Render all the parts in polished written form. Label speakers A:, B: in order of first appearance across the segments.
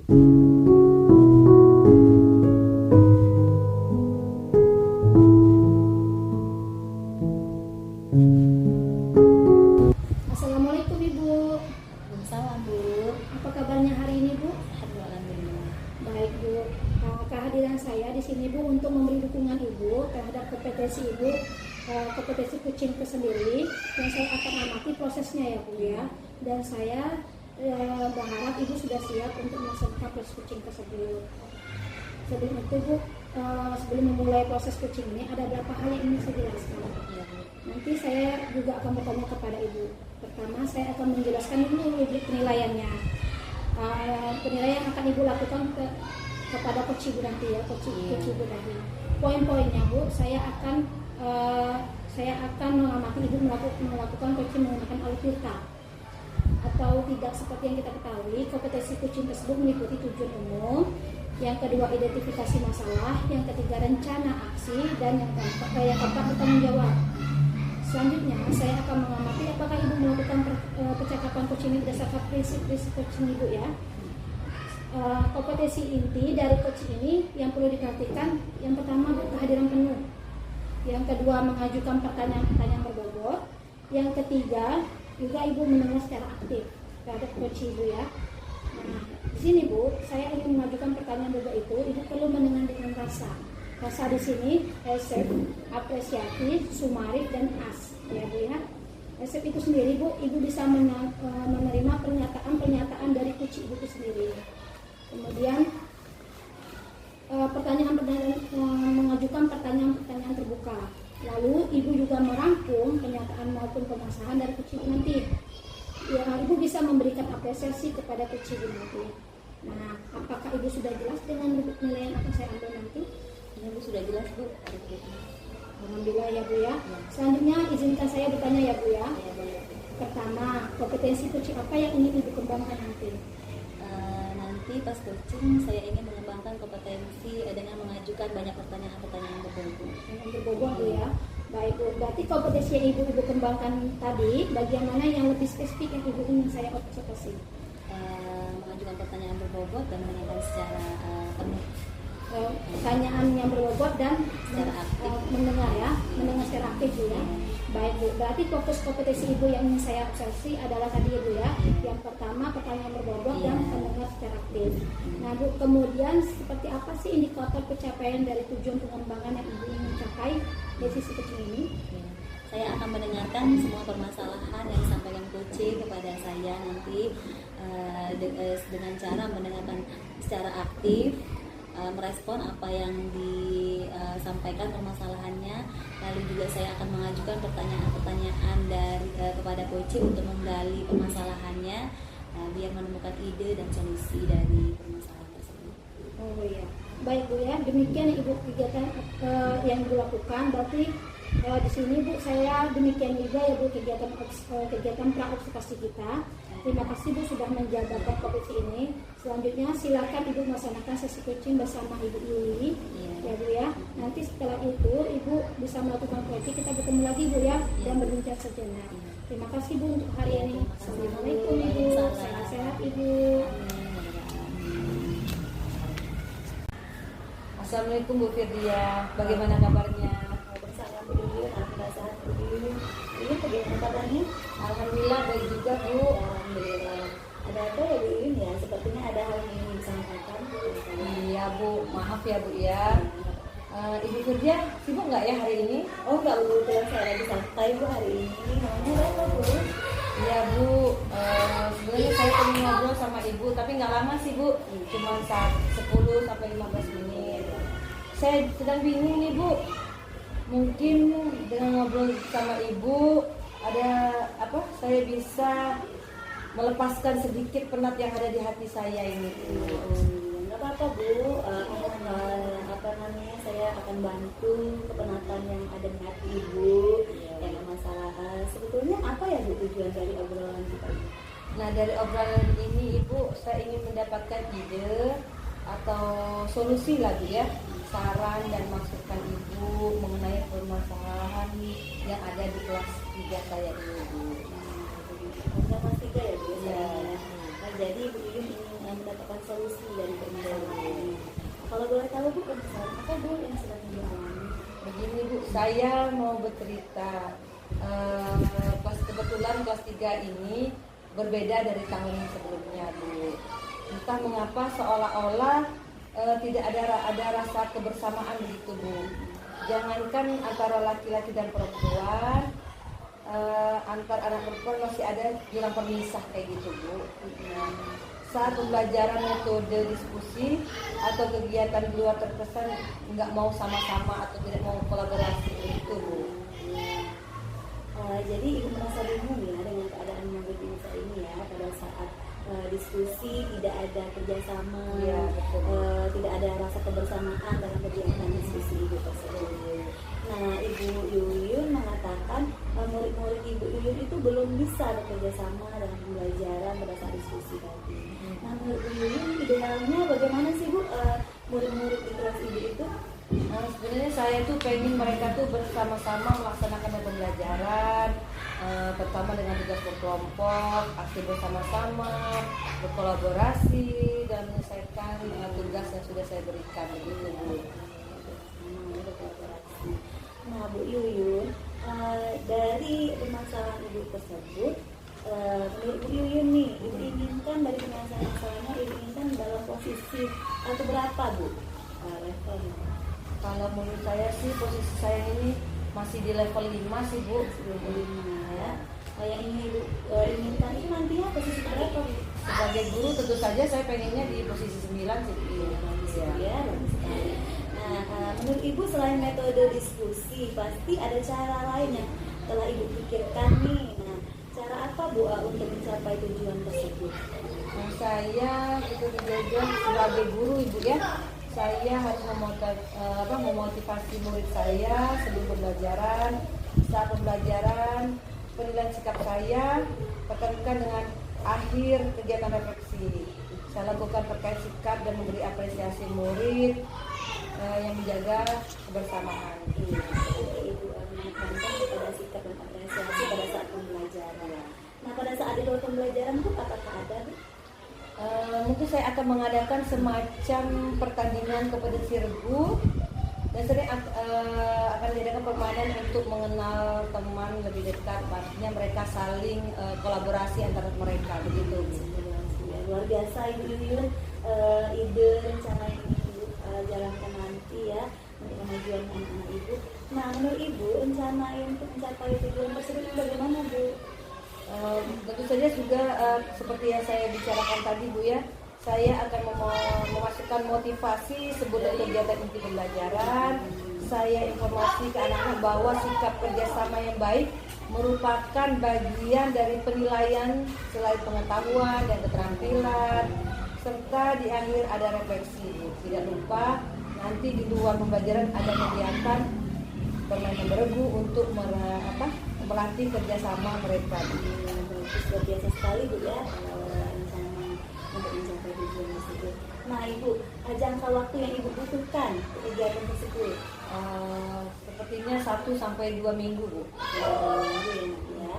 A: Assalamualaikum Ibu.
B: Salam Bu.
A: Apa kabarnya hari ini Bu?
B: Alhamdulillah.
A: Baik Bu. Kehadiran saya di sini Bu untuk memberi dukungan Ibu terhadap kompetensi Ibu, kompetensi kucing itu sendiri, yang saya akan amati prosesnya ya Bu ya. Dan saya berharap Ibu sudah siap untuk melaksanakan proses kucing tersebut. Sebelum itu Bu, sebelum memulai proses kucing ini ada beberapa hal yang ingin saya jelaskan.
B: Ya, Bu.
A: Nanti saya juga akan bertanya kepada Ibu. Pertama, saya akan menjelaskan dulu penilaiannya. Penilaian yang akan Ibu lakukan kepada coach Ibu nanti ya, coach Ibu nanti. Poin-poinnya Bu, saya akan mengamati Ibu melakukan coaching menggunakan alutirta atau tidak. Seperti yang kita ketahui, kompetensi kucing tersebut meliputi tujuan umum, yang kedua identifikasi masalah, yang ketiga rencana aksi, dan yang keempat bertanggung jawab. Selanjutnya, saya akan mengamati apakah Ibu melakukan percakapan coaching ini berdasarkan prinsip-prinsip coaching Ibu ya. Kompetensi inti dari coaching ini yang perlu diperhatikan, yang pertama kehadiran penuh, yang kedua mengajukan pertanyaan-pertanyaan berbobot, yang ketiga juga Ibu mendengar secara aktif terhadap coach Ibu ya. Nah, di sini Bu, saya ingin mengajukan pertanyaan bobot itu, Ibu perlu mendengar dengan rasa. Rasa di sini resep, apresiatif, sumatif, dan as ya Bu ya. Resep itu sendiri Bu, Ibu bisa menerima pernyataan dari coach Ibu itu sendiri. Kemudian mengajukan pertanyaan terbuka. Lalu Ibu juga merangkum pernyataan maupun permasalahan dari coach Ibu nanti. Ya, Ibu bisa memberikan apresiasi kepada coach Ibu nanti. Nah, apakah Ibu sudah jelas dengan penilaian yang akan saya ambil nanti?
B: Ya, Bu, sudah jelas Bu.
A: Alhamdulillah ya Bu ya. Selanjutnya izinkan saya bertanya ya Bu ya.
B: Ya, boleh.
A: Pertama, kompetensi coaching apa yang ingin Ibu kembangkan nanti?
B: Nanti pas coaching saya ingin mengembangkan kompetensi dengan mengajukan banyak pertanyaan-pertanyaan berbobot.
A: Yang berbobot Bu ya. Baik Bu, berarti kompetensi yang Ibu kembangkan tadi, bagian mana yang lebih spesifik yang Ibu ingin saya observasi?
B: Mengajukan pertanyaan berbobot dan menanyakan secara penuh.
A: Pertanyaan yang berbobot dan
B: Secara aktif.
A: mendengar ya, mendengar secara aktif Bu ya. Baik Bu, berarti fokus kompetensi Ibu yang ingin saya observasi adalah tadi ya Bu ya. Yang pertama pertanyaan berbobot dan mendengar secara aktif. Nah Bu, kemudian seperti apa sih indikator pencapaian dari tujuan pengembangan yang Ibu ingin capai dari sisi coaching ini?
B: Saya akan mendengarkan semua permasalahan yang disampaikan coaching kepada saya nanti dengan cara mendengarkan secara aktif, merespon apa yang disampaikan permasalahannya. Lalu juga saya akan mengajukan pertanyaan-pertanyaan kepada coaching untuk menggali permasalahannya, biar menemukan ide dan solusi dari permasalahan tersebut.
A: Oh iya, baik Bu ya. Demikian Ibu kegiatan yang Ibu lakukan. Berarti di sini Bu, saya demikian juga ya Bu kegiatan pra-observasi kita. Terima kasih Bu sudah menjabarkan kompetensi ini. Selanjutnya silakan Ibu melaksanakan sesi coaching bersama Ibu Yuli ya Bu ya. Nanti setelah itu Ibu bisa melakukan coaching, kita bertemu lagi Bu ya, dan berbincang sejenak. Terima kasih Bu untuk hari ini. Assalamualaikum Ibu. Sehat-sehat Ibu.
C: Assalamualaikum Bu Firdia, bagaimana kabarnya?
B: Bersama Bu Yuyun, alhamdulillah sehat Bu Yuyun. Ini bagaimana kabarnya?
C: Alhamdulillah baik juga Bu.
B: Alhamdulillah. Ada apa ya Bu Yuyun ya? Sepertinya ada hal yang ingin disampaikan.
C: Iya Bu, maaf ya Bu ya. Ibu Firdia sibuk nggak ya hari ini?
B: Oh enggak Bu, kebetulan saya lagi santai Bu hari ini. Namanya apa Bu?
C: Iya Bu, sebenarnya saya ingin ngobrol sama Ibu, tapi nggak lama sih Bu, cuma 10-15 menit. Saya sedang bingung nih Bu, mungkin dengan ngobrol sama Ibu ada apa? Saya bisa melepaskan sedikit penat yang ada di hati saya ini.
B: Nggak apa-apa Bu, saya akan bantu kepenatan yang ada di hati Ibu. Yang ada masalah. Sebetulnya apa ya Bu tujuan dari obrolan kita ini?
C: Nah dari obrolan ini Ibu, saya ingin mendapatkan ide atau solusi lagi ya, saran dan masukan Ibu mengenai permasalahan yang ada di kelas 3 saya ini Bu.
B: Kelas 3 ya Bu?
C: Ya.
B: Nah, jadi Bu Yuyun ingin mendapatkan solusi ya Kalau boleh tahu Bu, permasalahan apa Bu yang sedang Ibu alami?
C: Begini Bu, saya mau bercerita. Kebetulan kelas 3 ini berbeda dari tahun sebelumnya Bu. Entah mengapa seolah-olah tidak ada rasa kebersamaan begitu Bu. Jangankan antara laki-laki dan perempuan, antar anak perempuan masih ada jurang pemisah kayak gitu Bu. Saat pembelajaran metode diskusi atau kegiatan di luar terkesan nggak mau sama-sama atau tidak mau kolaborasi itu Bu.
B: Jadi Ibu merasa bingung ya dengan keadaan yang begini saat ini ya, pada saat diskusi tidak ada kerjasama,
C: Iya, betul.
B: tidak ada rasa kebersamaan dalam kegiatan diskusi Ibu tersebut. Nah, Ibu Yuyun mengatakan murid-murid Ibu Yuyun itu belum bisa bekerja sama dalam pembelajaran pada saat diskusi tadi. Nah, menurut Ibu Yuyun idealnya bagaimana sih Bu murid-murid di kelas Ibu itu?
C: Sebenarnya saya tuh pengen mereka tuh bersama-sama melaksanakan pembelajaran, pertama dengan tugas berkelompok, aktif bersama-sama, berkolaborasi dalam menyelesaikan tugas yang sudah saya berikan begitu Bu.
B: Nah Bu Yuyun, dari permasalahan Ibu tersebut, menurut Bu Yuyun nih, Ibu inginkan dari permasalahan-masalahnya, Ibu inginkan dalam posisi atau berapa Bu? Levelnya.
C: Kalau menurut saya sih posisi saya ini masih di level 5 sih Bu.
B: Level 5 ya. Yang ini Ibu inginkan itu nantinya posisi berapa Bu?
C: Sebagai guru tentu saja saya pengennya di posisi 9 sih Bu.
B: Ya, bagus sekali. Nah, menurut Ibu selain metode diskusi, pasti ada cara lain yang telah Ibu pikirkan nih. Nah, cara apa Bu untuk mencapai tujuan tersebut?
C: Nah, saya itu dijaga sebagai guru Ibu ya. Saya harus memotivasi murid saya sebelum pembelajaran, saat pembelajaran, penilaian sikap saya tekankan dengan akhir kegiatan refleksi. Saya lakukan terkait sikap dan memberi apresiasi murid yang menjaga kebersamaan.
B: Ibu menekankan kepada sikap dan apresiasi pada saat pembelajaran. Nah, pada saat di luar pembelajaran Bu, apakah ada Bu?
C: Mungkin saya akan mengadakan semacam pertandingan kompetisi regu dan sering akan diadakan permainan untuk mengenal teman lebih dekat, pastinya mereka saling kolaborasi antara mereka begitu.
B: Luar biasa Ibu Yuyun, ide rencana ini Ibu jalankan nanti ya untuk kemajuan anak-anak Ibu. Nah, menurut Ibu rencana untuk mencapai tujuan tersebut bagaimana Bu?
C: Tentu saja juga seperti yang saya bicarakan tadi Bu ya, saya akan memasukkan motivasi sebelum kegiatan inti pembelajaran. Saya informasi ke anak-anak bahwa sikap kerjasama yang baik merupakan bagian dari penilaian selain pengetahuan dan keterampilan, serta di akhir ada refleksi. Tidak lupa nanti di luar pembelajaran ada kegiatan permainan beregu untuk melatih kerjasama mereka.
B: Luar biasa sekali Bu ya rencana untuk mencapai tujuan tersebut. Nah Ibu, jangka waktu yang Ibu butuhkan untuk kegiatan tersebut?
C: Sepertinya 1-2 minggu Bu.
B: Ya.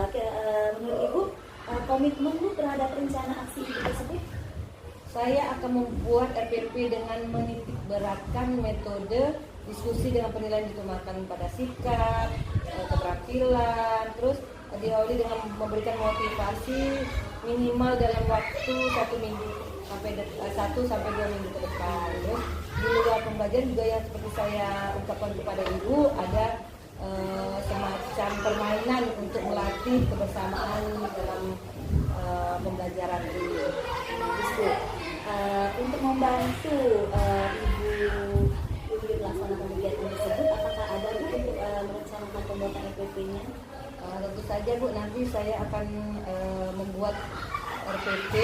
B: Oke, menurut Ibu komitmen Bu terhadap rencana aksi Ibu tersebut?
C: Saya akan membuat RPP dengan menitik beratkan metode diskusi dengan penilaian ditujukan pada sikap, keterampilan, terus diawali dengan memberikan motivasi minimal dalam waktu 1 minggu sampai 1-2 minggu ke depan. Terus di luar pembelajaran juga yang seperti saya ungkapkan kepada Ibu ada semacam permainan untuk melatih kebersamaan dalam pembelajaran ini.
B: Untuk membantu Ibu melaksanakan kegiatan tersebut, apakah ada Bu untuk merencanakan pembuatan RPP-nya?
C: Tentu saja Bu, nanti saya akan membuat RPP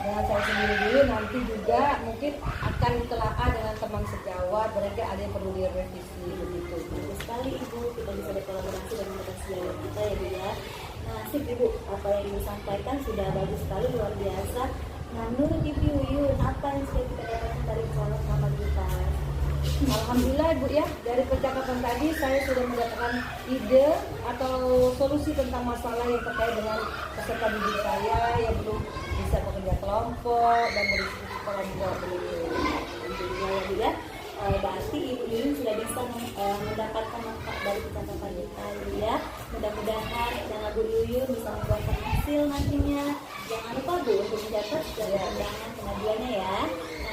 C: dengan saya sendiri dulu, nanti juga mungkin akan ditelaah dengan teman sejawat, mereka ada yang perlu direvisi begitu.
B: Bagus sekali Ibu, kita bisa berkolaborasi dengan sejawat kita ya Bu ya. Nah sip Ibu, apa yang Ibu sampaikan sudah bagus sekali, luar biasa. Nah menurut Ibu Yuyun, apa yang sudah kita dapatkan dari calon kapabilitas?
C: Alhamdulillah Bu ya, dari percakapan tadi saya sudah mendapatkan ide atau solusi tentang masalah yang terkait dengan peserta didik saya yang belum bisa bekerja kelompok dan berdiskusi kelompok begitu.
B: juga ya Bu ya. Berarti Ibu Yuli sudah bisa mendapatkan manfaat dari percakapan kita Ibu ya. Mudah-mudahan dengan Bu Yuyun bisa membuahkan hasil nantinya. Jangan lupa Bu untuk mencatat segala pandangan pengaduannya ya.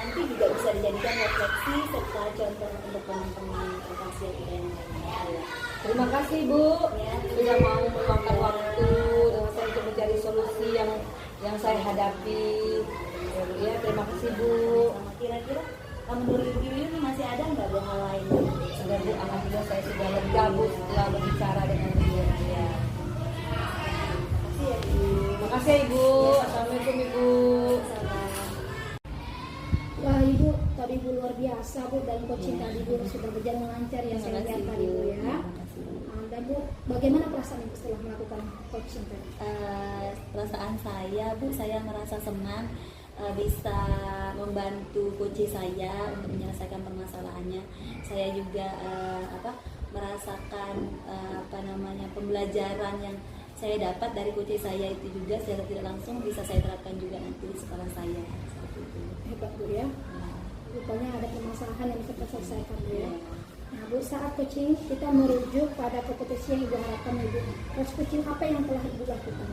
B: Nanti juga bisa dijadikan refleksi serta contoh untuk teman-teman pasien kita yang lainnya ya.
C: Terima kasih Bu
B: Ya.
C: sudah mau meluangkan waktu dengan saya untuk mencari solusi yang saya hadapi. Ya, Bu, ya. Terima kasih Bu.
B: Sama kira-kira menurut Ibu Yuyun masih ada nggak Bu hal lain?
C: Sudah Bu, alhamdulillah saya sudah lega Bu setelah berbicara dengan beliau. Ya.
B: Terima kasih ya Bu.
C: Terima kasih Ibu. Assalamualaikum Ibu.
A: Wah Ibu, tadi Bu luar biasa Bu, dan coaching tadi Bu sudah berjalan lancar ya saya lihat tadi Bu ya. Dan Bu, bagaimana perasaan Ibu setelah melakukan coaching tadi?
B: Perasaan saya Bu, saya merasa senang bisa membantu coach saya untuk menyelesaikan permasalahannya. Saya juga merasakan pembelajaran yang saya dapat dari coach saya itu juga secara tidak langsung bisa saya terapkan juga nanti di sekolah saya. Seperti itu.
A: Hebat Bu ya. Rupanya ada permasalahan yang bisa terselesaikan Bu ya. Nah Bu, saat coaching kita merujuk pada kompetisi yang Ibu harapkan Ibu. Proses coaching apa yang telah Ibu lakukan?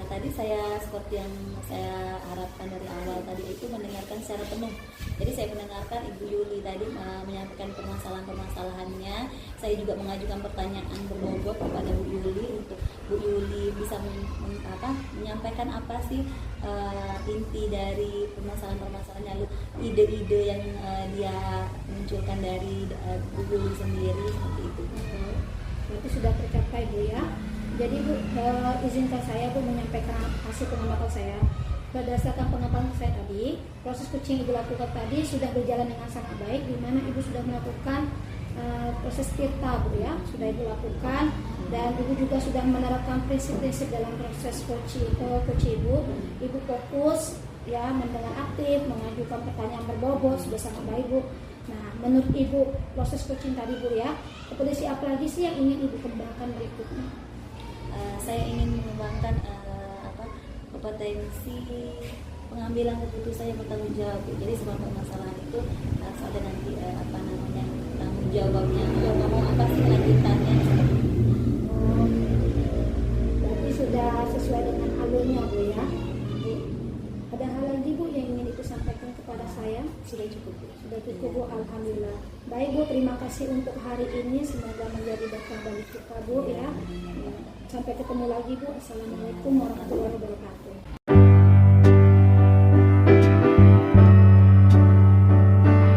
B: Tadi saya seperti yang saya harapkan dari awal tadi itu mendengarkan secara penuh. Jadi saya mendengarkan Ibu Yuli tadi menyampaikan permasalahan-permasalahannya. Saya juga mengajukan pertanyaan berbobot kepada Bu Yuli untuk Bu Yuli bisa menyampaikan apa sih inti dari permasalahan-permasalahan, lalu ide-ide yang dia munculkan dari Bu Yuli sendiri seperti itu.
A: Berarti sudah tercapai Bu ya. Jadi Bu, izinkan saya Bu menyampaikan hasil pengamatan saya. Berdasarkan pengamatan saya tadi, proses coaching Ibu lakukan tadi sudah berjalan dengan sangat baik, di mana Ibu sudah melakukan proses tirta Bu ya, sudah Ibu lakukan, dan Ibu juga sudah menerapkan prinsip-prinsip dalam proses coaching Ibu. Ibu fokus ya, mendengar aktif, mengajukan pertanyaan berbobot, sudah sangat baik Bu. Nah, menurut Ibu proses coaching tadi Bu ya, kompetisi apa lagi sih yang ingin Ibu kembangkan berikutnya?
B: Saya ingin mengembangkan kompetensi pengambilan keputusan yang bertanggung jawab. Jadi semua permasalahan itu harus ada nanti tanggung jawabnya. Ngomong apa sih lanjutannya?
A: Berarti sudah sesuai dengan alurnya Bu ya. Ada hal lagi Bu yang ingin Ibu sampaikan kepada saya?
B: Sudah cukup.
A: Sudah cukup Bu, alhamdulillah. Baik Bu, terima kasih untuk hari ini. Semoga menjadi berkah bagi kita Bu ya. Sampai ketemu lagi Bu. Assalamualaikum warahmatullahi wabarakatuh.